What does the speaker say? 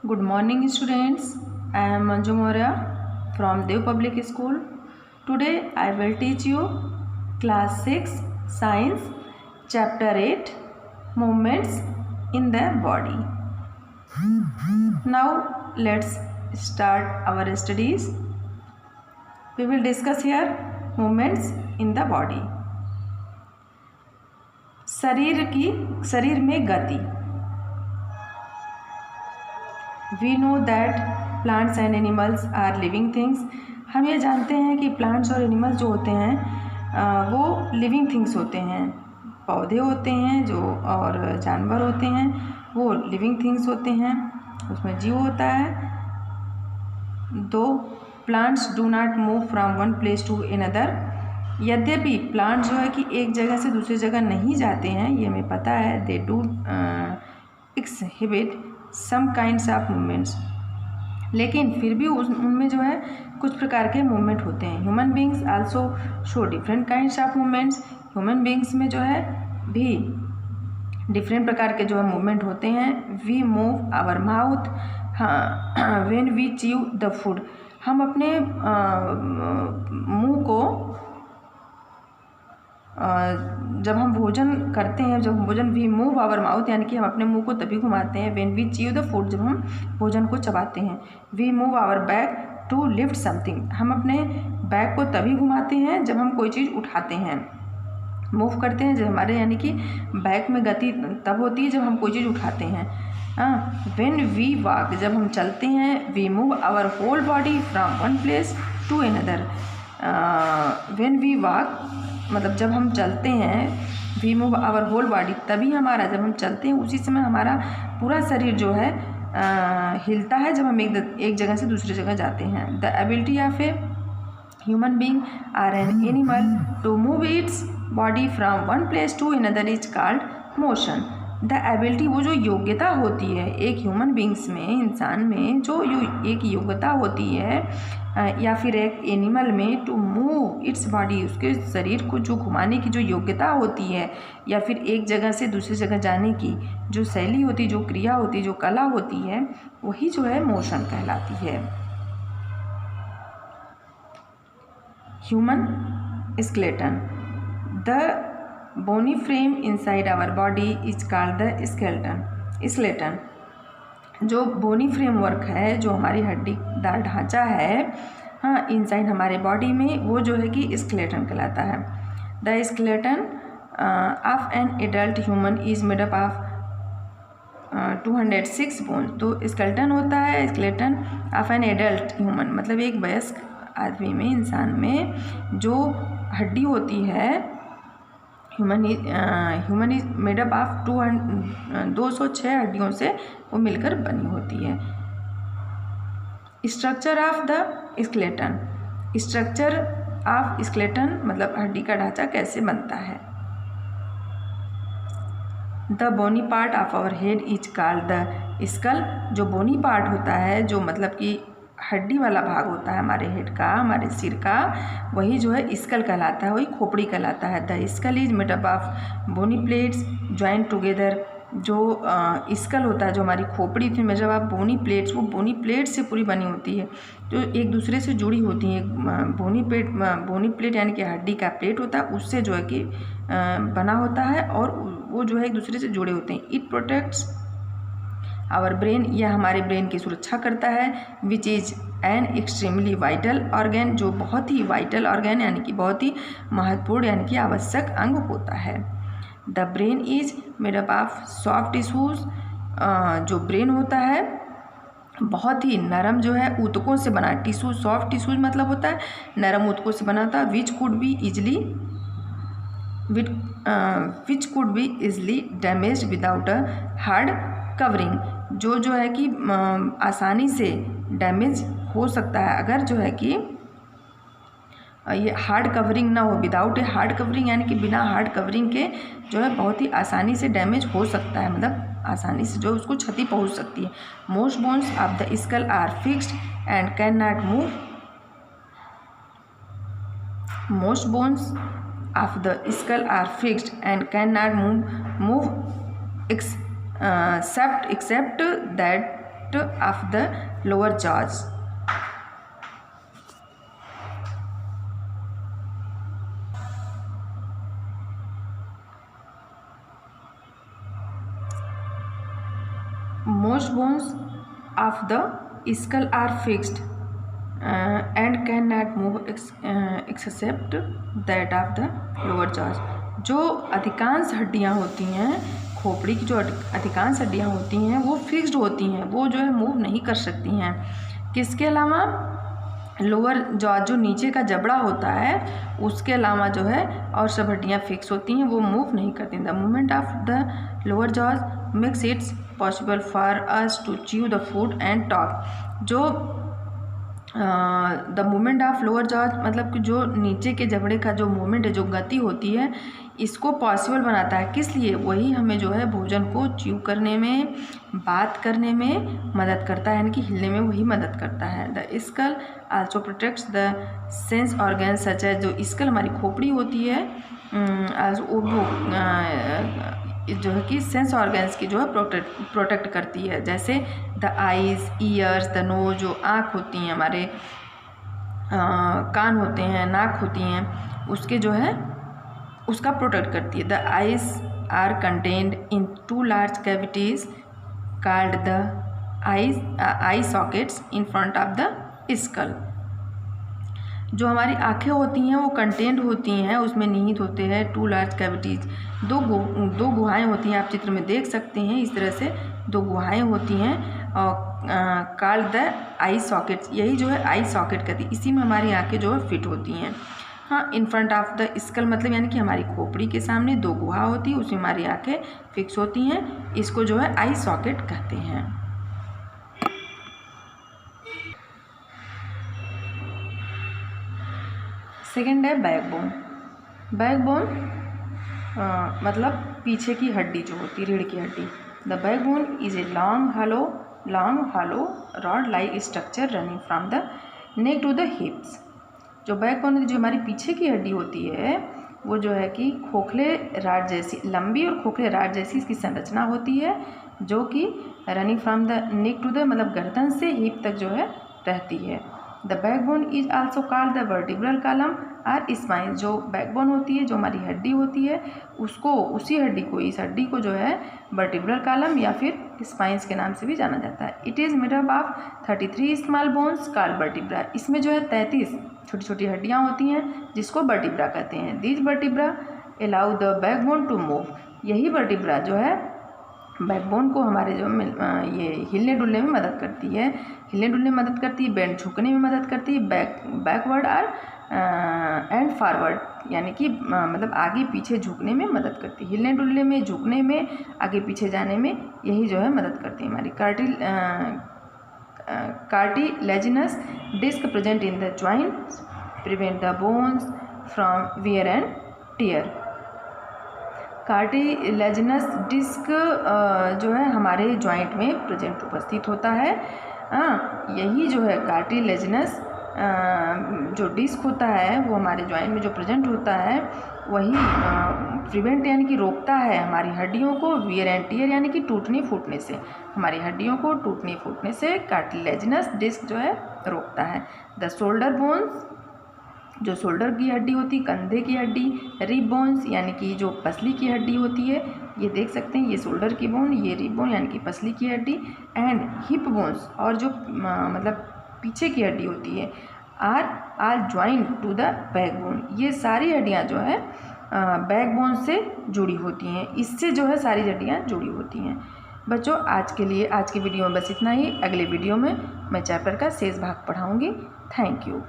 Good morning students. I am Manju Maurya from Dev Public School. Today I will teach you class 6 science chapter 8 movements in the body. Now let's start our studies. We will discuss here movements in the body. शरीर में गति. We know that plants and animals are living things. हम ये जानते हैं कि plants और animals जो होते हैं वो लिविंग थिंग्स होते हैं. पौधे होते हैं जो और जानवर होते हैं वो लिविंग थिंग्स होते हैं, उसमें जीव होता है. दो plants do not move from one place to another. यद्यपि प्लांट जो है कि एक जगह से दूसरी जगह नहीं जाते हैं, ये हमें पता है. They do exhibit some kinds of movements. लेकिन फिर भी उनमें जो है कुछ प्रकार के मूवमेंट होते हैं. Human beings also show different kinds of movements. Human beings में जो है भी डिफरेंट प्रकार के जो है मूवमेंट होते हैं. We move our mouth when we chew the food. हम अपने मुंह को जब हम भोजन करते हैं, जब भोजन वी मूव आवर माउथ यानी कि हम अपने मुंह को तभी घुमाते हैं. When we chew the food जब हम भोजन को चबाते हैं. We move our back to lift something. हम अपने बैक को तभी घुमाते हैं जब हम कोई चीज़ उठाते हैं. मूव करते हैं जब हमारे यानी कि बैक में गति तब होती है जब हम कोई चीज़ उठाते हैं. व्हेन वी वॉक जब हम चलते हैं. We move our whole body from one place to another. When we walk मतलब जब हम चलते हैं. We move our whole body तभी हमारा जब हम चलते हैं उसी समय हमारा पूरा शरीर जो है हिलता है जब हम एक जगह से दूसरी जगह जाते हैं. The ability of a human being or an animal to move its body from one place to another is called motion. The ability वो जो योग्यता होती है एक ह्यूमन बींग्स में, इंसान में जो एक योग्यता होती है या फिर एक एनिमल में टू मूव इट्स बॉडी, उसके शरीर को जो घुमाने की जो योग्यता होती है या फिर एक जगह से दूसरी जगह जाने की जो शैली होती है, जो क्रिया होती है, जो कला होती है, वही जो है मोशन कहलाती है. Human skeleton. The bony frame inside our body is called the skeleton. skeleton जो बोनी फ्रेमवर्क है, जो हमारी हड्डीदार ढांचा है इनसाइड हमारे बॉडी में, वो जो है कि स्केलेटन कहलाता है. The skeleton of an adult human is made up of 206 bones. तो स्केलेटन होता है, skeleton of an adult human मतलब एक वयस्क आदमी में, इंसान में जो हड्डी होती है human is made up of 206 हड्डियों से वो मिलकर बनी होती है. Structure of the skeleton. Structure of skeleton मतलब हड्डी का ढांचा कैसे बनता है. The bony part of our head is called the skull. जो बोनी पार्ट होता है, जो मतलब कि हड्डी वाला भाग होता है हमारे हेड का, हमारे सिर का, वही जो है स्कल कहलाता है, वही खोपड़ी कहलाता है. The skull is made up of bony plates joint together. जो स्कल होता है, जो हमारी खोपड़ी थी made up of bony plates, वो बोनी प्लेट से पूरी बनी होती है, जो एक दूसरे से जुड़ी होती हैं. बोनी प्लेट यानी कि हड्डी का प्लेट होता है, उससे जो है कि बना होता है और वो जो है एक दूसरे से जुड़े होते हैं. It protects our brain. यह हमारे ब्रेन की सुरक्षा करता है. Which is an extremely vital organ. जो बहुत ही वाइटल ऑर्गेन यानी कि बहुत ही महत्वपूर्ण यानी कि आवश्यक अंग होता है. The brain is made up of soft tissues. जो ब्रेन होता है बहुत ही नरम जो है ऊतकों से बना. टिश्यू सॉफ्ट टिश्यूज मतलब होता है नरम ऊतकों से बना था. Which could be easily damage without a hard covering. जो है कि आसानी से डैमेज हो सकता है अगर जो है कि ये हार्ड कवरिंग ना हो. विदाउट ए हार्ड कवरिंग यानी कि बिना हार्ड कवरिंग के जो है बहुत ही आसानी से डैमेज हो सकता है, मतलब आसानी से जो उसको क्षति पहुंच सकती है. Most bones of the skull are fixed and can not move. Most bones of the skull are fixed and can not move except that protect of the lower jaws. Most bones of the skull are fixed and cannot move except that of the lower jaws. जो अधिकांश हड्डियाँ होती हैं, खोपड़ी की जो अधिकांश हड्डियाँ होती हैं वो फिक्स्ड होती हैं, वो जो है मूव नहीं कर सकती हैं। किसके अलावा? लोअर जॉ जो नीचे का जबड़ा होता है उसके अलावा जो है और सब हड्डियाँ फिक्स होती हैं, वो मूव नहीं करती। The movement of the lower jaws makes its possible for us to chew the food and talk. जो the movement of lower jaws मतलब कि जो नीचे के जबड़े का जो मूवमेंट है, जो गति होती है, इसको पॉसिबल बनाता है। किस लिए? वही हमें जो है भोजन को च्यू करने में, बात करने में मदद करता है, यानी कि हिलने में वही मदद करता है। The skull also protects the sense organs such as, जो स्कल हमारी खोपड़ी होती है जो है कि सेंस ऑर्गन्स की जो है प्रोटेक्ट करती है। जैसे the eyes, years, the nose, जो आँख होती हैं हमारे, कान होते हैं, नाक होती हैं, उसके जो है उसका प्रोटेक्ट करती है। The eyes are contained in 2 large cavities called the eye sockets in front of the skull. जो हमारी आँखें होती हैं वो कंटेंट होती हैं, उसमें निहित होते हैं 2 लार्ज कैविटीज़, दो गुहाएँ होती हैं। आप चित्र में देख सकते हैं, इस तरह से 2 गुहाएँ होती हैं और कॉल्ड द आई सॉकेट्स, यही जो है आई सॉकेट कहती है। इसी में हमारी आँखें जो है फिट होती हैं। हाँ, इन फ्रंट ऑफ द स्कल मतलब यानी कि हमारी खोपड़ी के सामने 2 गुहा होती है, उसमें हमारी आँखें फिक्स होती हैं, इसको जो है आई सॉकेट कहते हैं। सेकेंड है बैकबोन। बैकबोन मतलब पीछे की हड्डी जो होती है, रीढ़ की हड्डी। The backbone is a long hollow rod like structure running from the neck to the hips. जो बैकबोन जो हमारी पीछे की हड्डी होती है वो जो है कि खोखले राड जैसी, लंबी और खोखले राड जैसी इसकी संरचना होती है, जो कि running from the neck to the मतलब गर्दन से हिप तक जो है रहती है। The backbone is also called the vertebral column और स्पाइन। जो बैकबोन होती है, जो हमारी हड्डी होती है, उसको उसी हड्डी को, इस हड्डी को जो है वर्टिब्रल कॉलम या फिर स्पाइंस के नाम से भी जाना जाता है। It is made up of 33 small bones called vertebra. इसमें जो है 33 छोटी छोटी हड्डियाँ होती हैं जिसको वर्टिब्रा कहते हैं। These vertebra allow the backbone to move. यही वर्टिब्रा जो है बैकबोन को हमारे जो ये हिलने डुलने में मदद करती है, बेंड झुकने में मदद करती है, बैकवर्ड और एंड फॉरवर्ड यानी कि मतलब आगे पीछे झुकने में मदद करती है। हिलने डुलने में, झुकने में, आगे पीछे जाने में यही जो है मदद करती है। हमारी cartilaginous disc present in the joints prevent the bones from wear and tear. Cartilaginous disc जो है हमारे जॉइंट में प्रेजेंट उपस्थित होता है। यही जो है कार्टिलेजिनस जो डिस्क होता है वो हमारे जॉइंट में जो प्रेजेंट होता है वही प्रिवेंट यानी कि रोकता है हमारी हड्डियों को वियर एंड टियर यानी कि टूटने फूटने से। हमारी हड्डियों को टूटने फूटने से कार्टिलेजिनस डिस्क जो है रोकता है। द शोल्डर बोन्स, जो शोल्डर की हड्डी होती, कंधे की हड्डी, रिब बोन्स यानी कि जो पसली की हड्डी होती है, ये देख सकते हैं, ये शोल्डर की बोन, ये रिब बोन यानी कि पसली की हड्डी, एंड हिप बोन्स और जो मतलब पीछे की हड्डी होती है are joint to the backbone. ये सारी हड्डियाँ जो है बैकबोन से जुड़ी होती हैं, इससे जो है सारी हड्डियाँ जुड़ी होती हैं। बच्चों, आज की वीडियो में बस इतना ही। अगले वीडियो में मैं चैप्टर का शेष भाग पढ़ाऊँगी। Thank you.